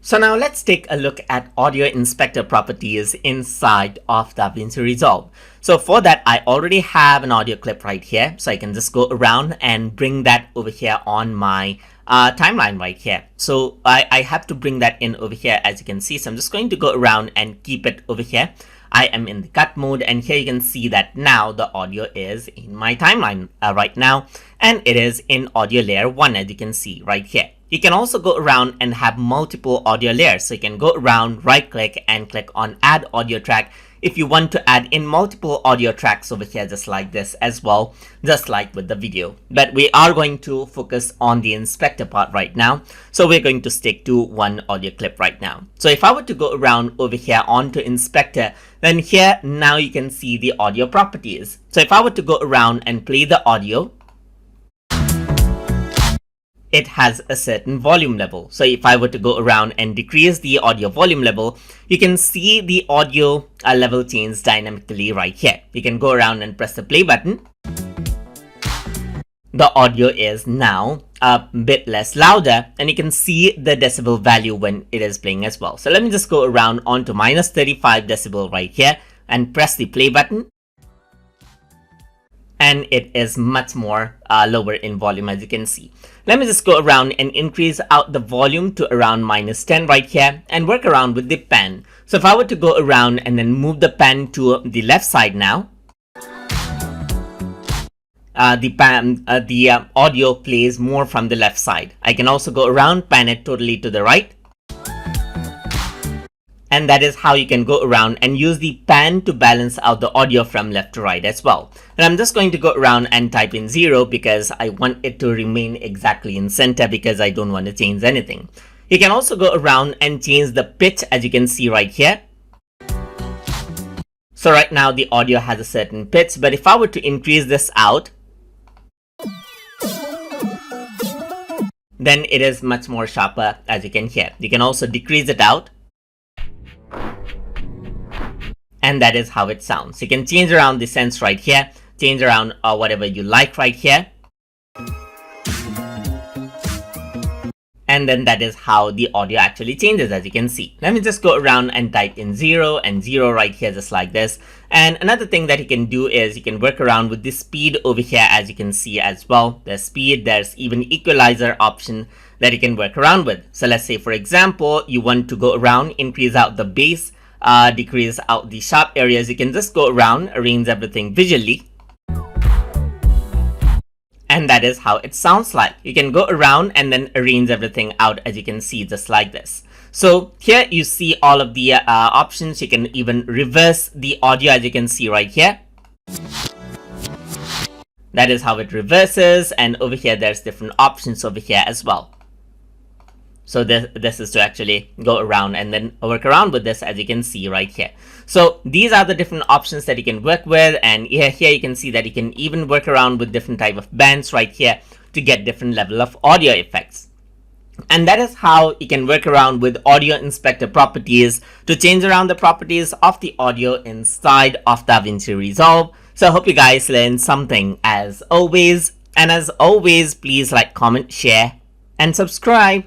So now let's take a look at audio inspector properties inside of Davinci Resolve. So for that, I already have an audio clip right here. So I can just go around and bring that over here on my timeline right here. So I have to bring that in over here, as you can see. So I'm just going to go around and keep it over here. I am in the cut mode, and here you can see that now the audio is in my timeline right now, and it is in audio layer 1, as you can see right here. You can also go around and have multiple audio layers. So you can go around, right click and click on add audio track if you want to add in multiple audio tracks over here, just like this as well, just like with the video. But we are going to focus on the inspector part right now. So we're going to stick to one audio clip right now. So if I were to go around over here onto inspector, then here now you can see the audio properties. So if I were to go around and play the audio, it has a certain volume level. So if I were to go around and decrease the audio volume level, you can see the audio level change dynamically right here. You can go around and press the play button. The audio is now a bit less louder, and you can see the decibel value when it is playing as well. So let me just go around onto minus 35 decibel right here and press the play button. And it is much more lower in volume, as you can see. Let me just go around and increase out the volume to around minus 10 right here and work around with the pan. So if I were to go around and then move the pan to the left side now, the audio plays more from the left side. I can also go around, pan it totally to the right. And that is how you can go around and use the pan to balance out the audio from left to right as well. And I'm just going to go around and type in 0 because I want it to remain exactly in center, because I don't want to change anything. You can also go around and change the pitch, as you can see right here. So right now the audio has a certain pitch, but if I were to increase this out, then it is much more sharper, as you can hear. You can also decrease it out. And that is how it sounds. You can change around the sense right here, change around whatever you like right here. And then that is how the audio actually changes, as you can see. Let me just go around and type in 0 and 0 right here, just like this. And another thing that you can do is you can work around with the speed over here, as you can see as well. There's speed, there's even equalizer option that you can work around with. So let's say, for example, you want to go around, increase out the bass, decrease out the sharp areas. You can just go around, arrange everything visually. And that is how it sounds like. You can go around and then arrange everything out, as you can see, just like this. So here you see all of the options. You can even reverse the audio, as you can see right here. That is how it reverses. And over here, there's different options over here as well. So this is to actually go around and then work around with this, as you can see right here. So these are the different options that you can work with. And here you can see that you can even work around with different type of bands right here to get different level of audio effects. And that is how you can work around with audio inspector properties to change around the properties of the audio inside of Davinci Resolve. So I hope you guys learned something as always. And as always, please like, comment, share, and subscribe.